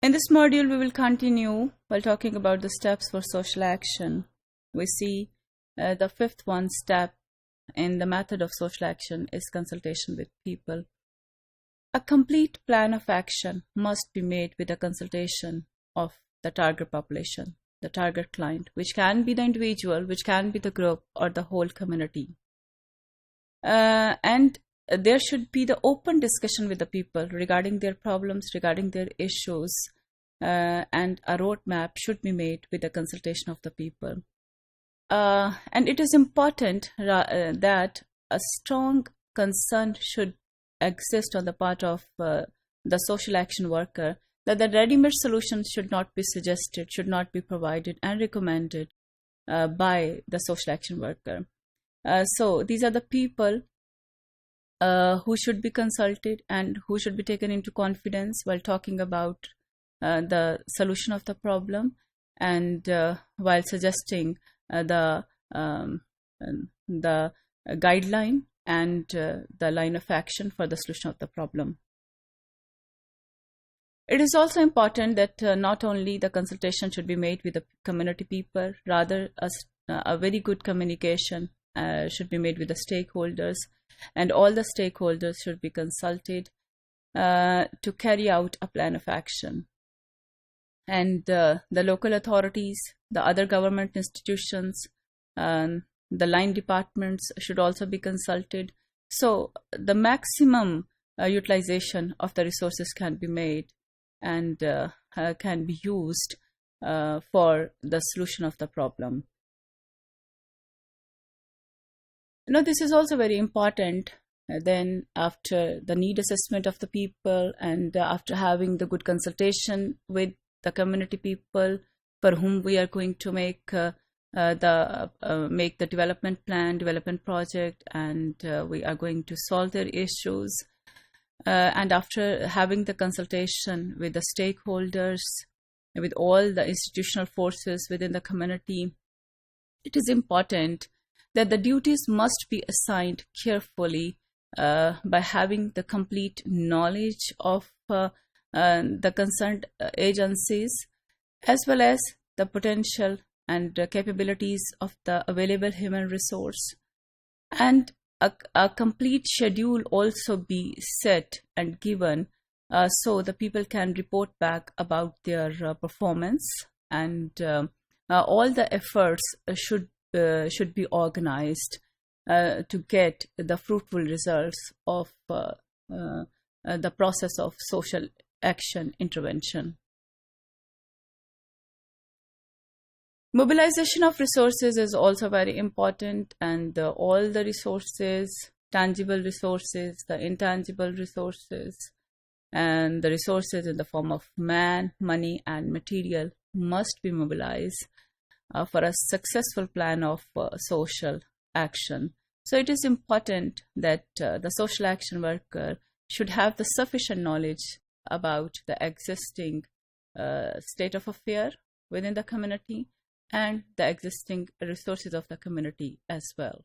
In this module, we will continue while talking about the steps for social action. We see the fifth one step in the method of social action is consultation with people. A complete plan of action must be made with a consultation of the target population, the target client, which can be the individual, which can be the group or the whole community. And there should be the open discussion with the people regarding their problems, regarding their issues, and a roadmap should be made with the consultation of the people. And it is important that a strong concern should exist on the part of the social action worker, that the ready-made solutions should not be suggested, should not be provided and recommended by the social action worker. So these are the people who should be consulted and who should be taken into confidence while talking about the solution of the problem and while suggesting the guideline and the line of action for the solution of the problem. It is also important that not only the consultation should be made with the community people, rather a very good communication should be made with the stakeholders, and all the stakeholders should be consulted to carry out a plan of action. And the local authorities, the other government institutions, the line departments should also be consulted. So the maximum utilization of the resources can be made and can be used for the solution of the problem. Now, this is also very important. Then after the need assessment of the people and after having the good consultation with the community people for whom we are going to make the development plan, development project, and we are going to solve their issues. And after having the consultation with the stakeholders, with all the institutional forces within the community, it is important that the duties must be assigned carefully by having the complete knowledge of the concerned agencies, as well as the potential and capabilities of the available human resource, and a complete schedule also be set and given so the people can report back about their performance, and all the efforts should be organized to get the fruitful results of the process of social action intervention. Mobilization of resources is also very important, and all the resources, tangible resources, the intangible resources, and the resources in the form of man, money, and material must be mobilized for a successful plan of social action. So it is important that the social action worker should have the sufficient knowledge about the existing state of affair within the community and the existing resources of the community as well.